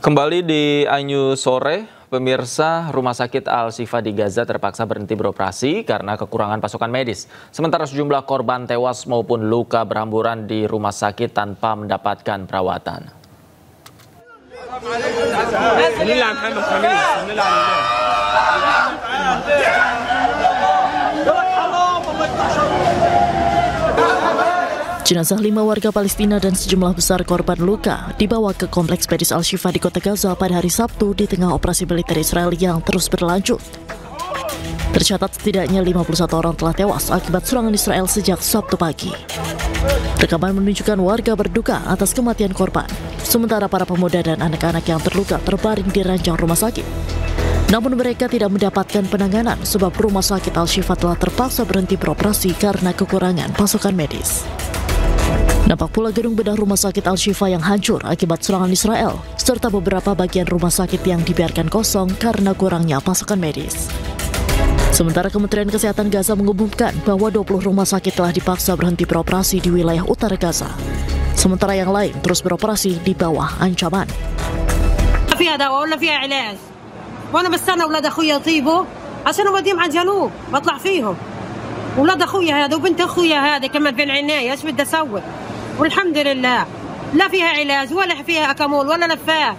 Kembali di Anyu sore, pemirsa, Rumah Sakit Al-Shifa di Gaza terpaksa berhenti beroperasi karena kekurangan pasokan medis. Sementara sejumlah korban tewas maupun luka berhamburan di rumah sakit tanpa mendapatkan perawatan. Jenazah 5 warga Palestina dan sejumlah besar korban luka dibawa ke Kompleks Medis Al-Shifa di Kota Gaza pada hari Sabtu di tengah operasi militer Israel yang terus berlanjut. Tercatat setidaknya 51 orang telah tewas akibat serangan Israel sejak Sabtu pagi. Rekaman menunjukkan warga berduka atas kematian korban, sementara para pemuda dan anak-anak yang terluka terbaring di ranjang rumah sakit. Namun mereka tidak mendapatkan penanganan sebab Rumah Sakit Al-Shifa telah terpaksa berhenti beroperasi karena kekurangan pasokan medis. Nampak pula gedung bedah Rumah Sakit Al-Shifa yang hancur akibat serangan Israel, serta beberapa bagian rumah sakit yang dibiarkan kosong karena kurangnya pasokan medis. Sementara Kementerian Kesehatan Gaza mengumumkan bahwa 20 rumah sakit telah dipaksa berhenti beroperasi di wilayah utara Gaza. Sementara yang lain terus beroperasi di bawah ancaman. فيها دواء ولا فيها علاج وانا بستنى اولاد اخويا يطيبوا عشان اوديهم على الجنوب بطلع فيهم اولاد اخويا هذا وبنت اخويا هذا كمان بين عيني ايش بدي اسوي والحمد لله لا فيها علاج ولا فيها اكامول ولا لفاف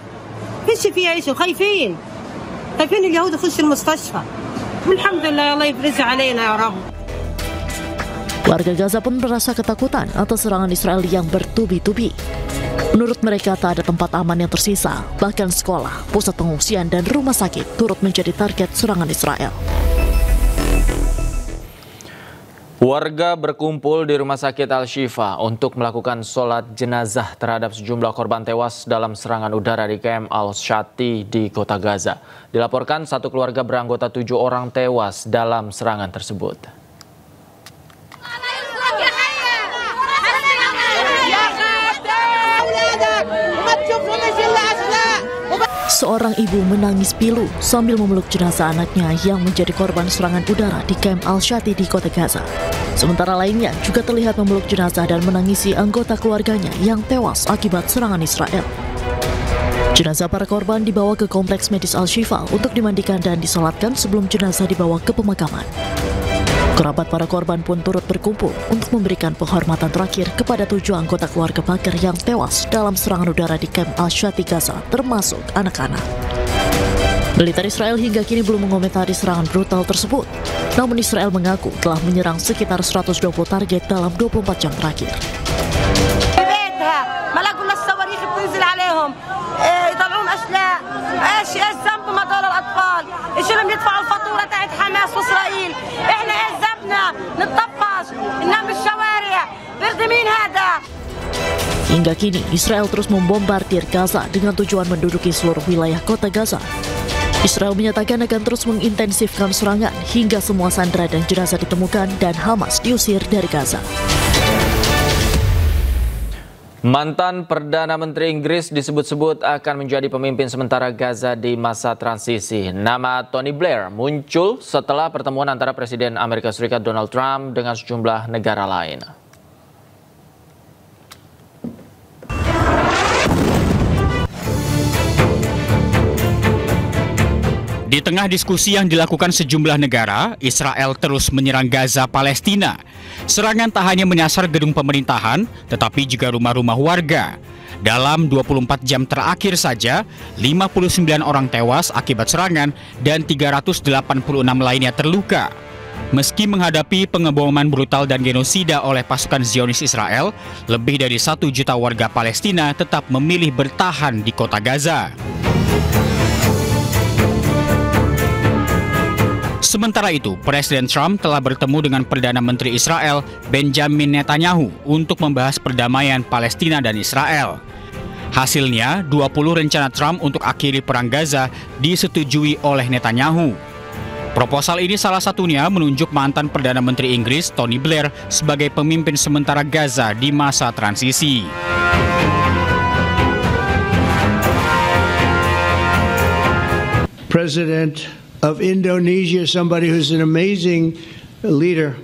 فيش فيها شيء خايفين اليهود يخش المستشفى والحمد لله الله يفرجها علينا يا رب. Warga Gaza pun merasa ketakutan atas serangan Israel yang bertubi-tubi. Menurut mereka tak ada tempat aman yang tersisa, bahkan sekolah, pusat pengungsian dan rumah sakit turut menjadi target serangan Israel. Warga berkumpul di Rumah Sakit Al-Shifa untuk melakukan sholat jenazah terhadap sejumlah korban tewas dalam serangan udara di KM Al-Shati di Kota Gaza. Dilaporkan satu keluarga beranggota 7 orang tewas dalam serangan tersebut. Seorang ibu menangis pilu sambil memeluk jenazah anaknya yang menjadi korban serangan udara di KM Al-Shati di Kota Gaza. Sementara lainnya juga terlihat memeluk jenazah dan menangisi anggota keluarganya yang tewas akibat serangan Israel. Jenazah para korban dibawa ke Kompleks Medis Al-Shifa untuk dimandikan dan disolatkan sebelum jenazah dibawa ke pemakaman. Kerabat para korban pun turut berkumpul untuk memberikan penghormatan terakhir kepada 7 anggota keluarga bakar yang tewas dalam serangan udara di Kamp Al-Shati Gaza, termasuk anak-anak. Militer Israel hingga kini belum mengomentari serangan brutal tersebut. Namun Israel mengaku telah menyerang sekitar 120 target dalam 24 jam terakhir. Hingga kini, Israel terus membombardir Gaza dengan tujuan menduduki seluruh wilayah kota Gaza. Israel menyatakan akan terus mengintensifkan serangan hingga semua sandera dan jenazah ditemukan dan Hamas diusir dari Gaza. Mantan Perdana Menteri Inggris disebut-sebut akan menjadi pemimpin sementara Gaza di masa transisi. Nama Tony Blair muncul setelah pertemuan antara Presiden Amerika Serikat Donald Trump dengan sejumlah negara lain. Di tengah diskusi yang dilakukan sejumlah negara, Israel terus menyerang Gaza, Palestina. Serangan tak hanya menyasar gedung pemerintahan, tetapi juga rumah-rumah warga. Dalam 24 jam terakhir saja, 59 orang tewas akibat serangan dan 386 lainnya terluka. Meski menghadapi pengeboman brutal dan genosida oleh pasukan Zionis Israel, lebih dari 1 juta warga Palestina tetap memilih bertahan di kota Gaza. Sementara itu, Presiden Trump telah bertemu dengan Perdana Menteri Israel, Benjamin Netanyahu, untuk membahas perdamaian Palestina dan Israel. Hasilnya, 20 rencana Trump untuk akhiri perang Gaza disetujui oleh Netanyahu. Proposal ini salah satunya menunjuk mantan Perdana Menteri Inggris, Tony Blair, sebagai pemimpin sementara Gaza di masa transisi. President of Indonesia, somebody who's an amazing leader,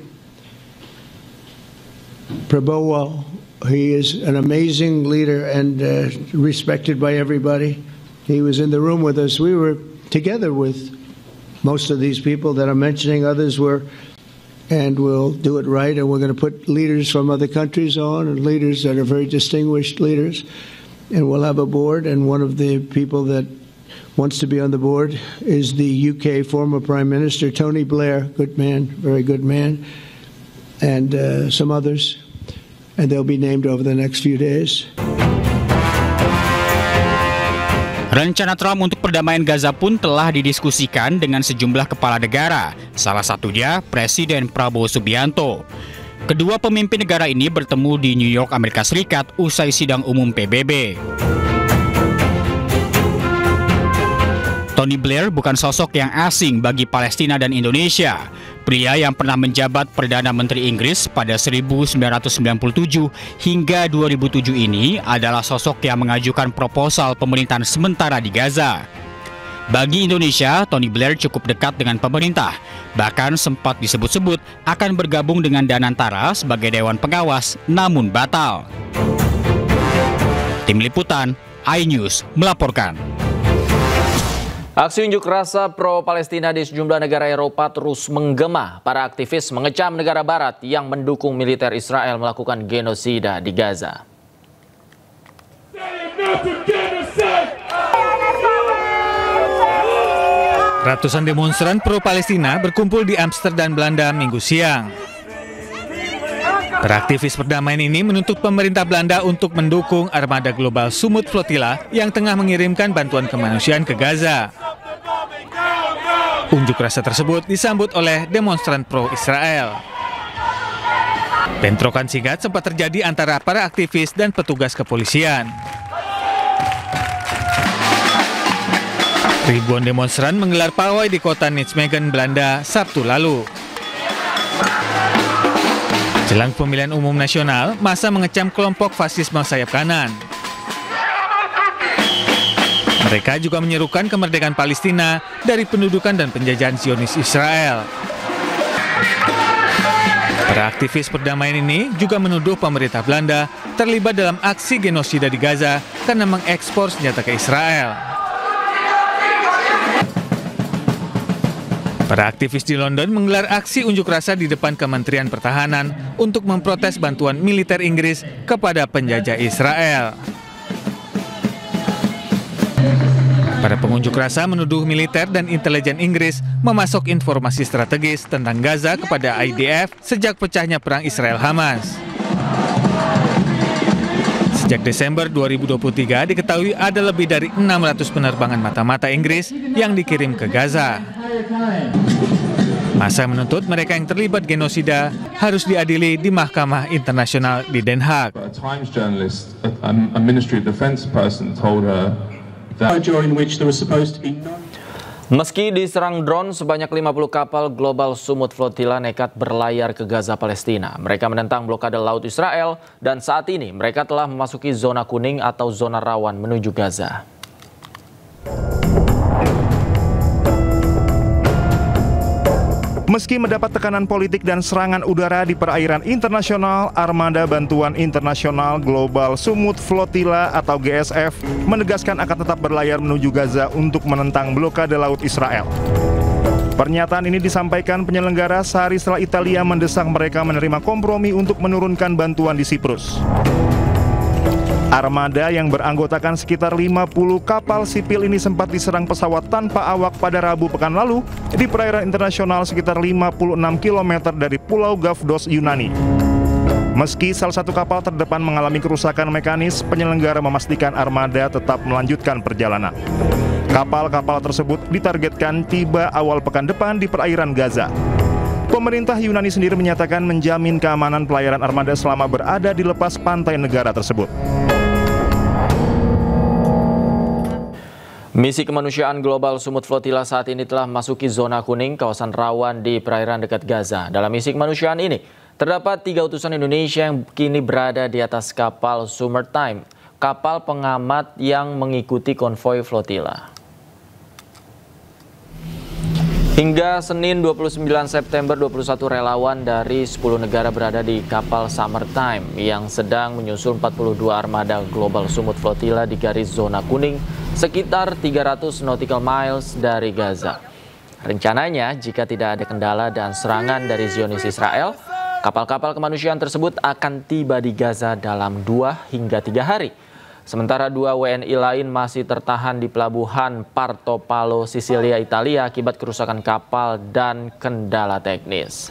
Prabowo. He is an amazing leader and respected by everybody. he was in the room with us. We were together with most of these people that I'm mentioning. Others were, and we'll do it right. And we're going to put leaders from other countries on, and leaders that are very distinguished leaders. And we'll have a board. And one of the people that wants to be on the board is the UK former Prime Minister, Tony Blair. Good man, very good man. And some others. And they'll be named over the next few days. Rencana Trump untuk perdamaian Gaza pun telah didiskusikan dengan sejumlah kepala negara, salah satunya Presiden Prabowo Subianto. Kedua pemimpin negara ini bertemu di New York, Amerika Serikat usai sidang umum PBB. Tony Blair bukan sosok yang asing bagi Palestina dan Indonesia. Pria yang pernah menjabat Perdana Menteri Inggris pada 1997 hingga 2007 ini adalah sosok yang mengajukan proposal pemerintahan sementara di Gaza. Bagi Indonesia, Tony Blair cukup dekat dengan pemerintah. Bahkan sempat disebut-sebut akan bergabung dengan Danantara sebagai Dewan Pengawas, namun batal. Tim Liputan, iNews melaporkan. Aksi unjuk rasa pro-Palestina di sejumlah negara Eropa terus menggema. Para aktivis mengecam negara barat yang mendukung militer Israel melakukan genosida di Gaza. Ratusan demonstran pro-Palestina berkumpul di Amsterdam, Belanda, Minggu siang. Para aktivis perdamaian ini menuntut pemerintah Belanda untuk mendukung armada global Sumut Flotilla yang tengah mengirimkan bantuan kemanusiaan ke Gaza. Unjuk rasa tersebut disambut oleh demonstran pro-Israel. Bentrokan singkat sempat terjadi antara para aktivis dan petugas kepolisian. Ribuan demonstran menggelar pawai di kota Nijmegen, Belanda, Sabtu lalu. Jelang pemilihan umum nasional, massa mengecam kelompok fasisme sayap kanan. Mereka juga menyerukan kemerdekaan Palestina dari pendudukan dan penjajahan Zionis Israel. Para aktivis perdamaian ini juga menuduh pemerintah Belanda terlibat dalam aksi genosida di Gaza karena mengekspor senjata ke Israel. Para aktivis di London menggelar aksi unjuk rasa di depan Kementerian Pertahanan untuk memprotes bantuan militer Inggris kepada penjajah Israel. Para pengunjuk rasa menuduh militer dan intelijen Inggris memasok informasi strategis tentang Gaza kepada IDF sejak pecahnya perang Israel-Hamas. Sejak Desember 2023 diketahui ada lebih dari 600 penerbangan mata-mata Inggris yang dikirim ke Gaza. Massa menuntut mereka yang terlibat genosida harus diadili di Mahkamah Internasional di Den Haag. Meski diserang drone, sebanyak 50 kapal Global Sumut Flotilla nekat berlayar ke Gaza, Palestina. Mereka menentang blokade laut Israel dan saat ini mereka telah memasuki zona kuning atau zona rawan menuju Gaza. Meski mendapat tekanan politik dan serangan udara di perairan internasional, Armada Bantuan Internasional Global Sumut Flotilla atau GSF menegaskan akan tetap berlayar menuju Gaza untuk menentang blokade laut Israel. Pernyataan ini disampaikan penyelenggara sehari setelah Italia mendesak mereka menerima kompromi untuk menurunkan bantuan di Siprus. Armada yang beranggotakan sekitar 50 kapal sipil ini sempat diserang pesawat tanpa awak pada Rabu pekan lalu di perairan internasional sekitar 56 km dari Pulau Gavdos, Yunani. Meski salah satu kapal terdepan mengalami kerusakan mekanis, penyelenggara memastikan armada tetap melanjutkan perjalanan. Kapal-kapal tersebut ditargetkan tiba awal pekan depan di perairan Gaza. Pemerintah Yunani sendiri menyatakan menjamin keamanan pelayaran armada selama berada di lepas pantai negara tersebut. Misi kemanusiaan Global Sumut Flotilla saat ini telah memasuki zona kuning, kawasan rawan di perairan dekat Gaza. Dalam misi kemanusiaan ini, terdapat 3 utusan Indonesia yang kini berada di atas kapal Summertime, kapal pengamat yang mengikuti konvoi flotilla. Hingga Senin 29 September, 21 relawan dari 10 negara berada di kapal Summertime yang sedang menyusul 42 armada Global Sumut Flotilla di garis zona kuning sekitar 300 nautical miles dari Gaza. Rencananya, jika tidak ada kendala dan serangan dari Zionis Israel, kapal-kapal kemanusiaan tersebut akan tiba di Gaza dalam 2 hingga 3 hari. Sementara 2 WNI lain masih tertahan di pelabuhan Porto Paolo, Sisilia, Italia akibat kerusakan kapal dan kendala teknis.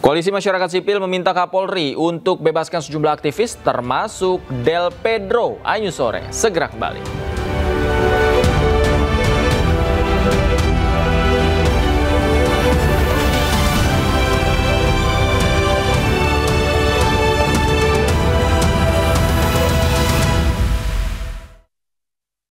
Koalisi masyarakat sipil meminta Kapolri untuk bebaskan sejumlah aktivis termasuk Del Pedro. Ayu sore, segera kembali.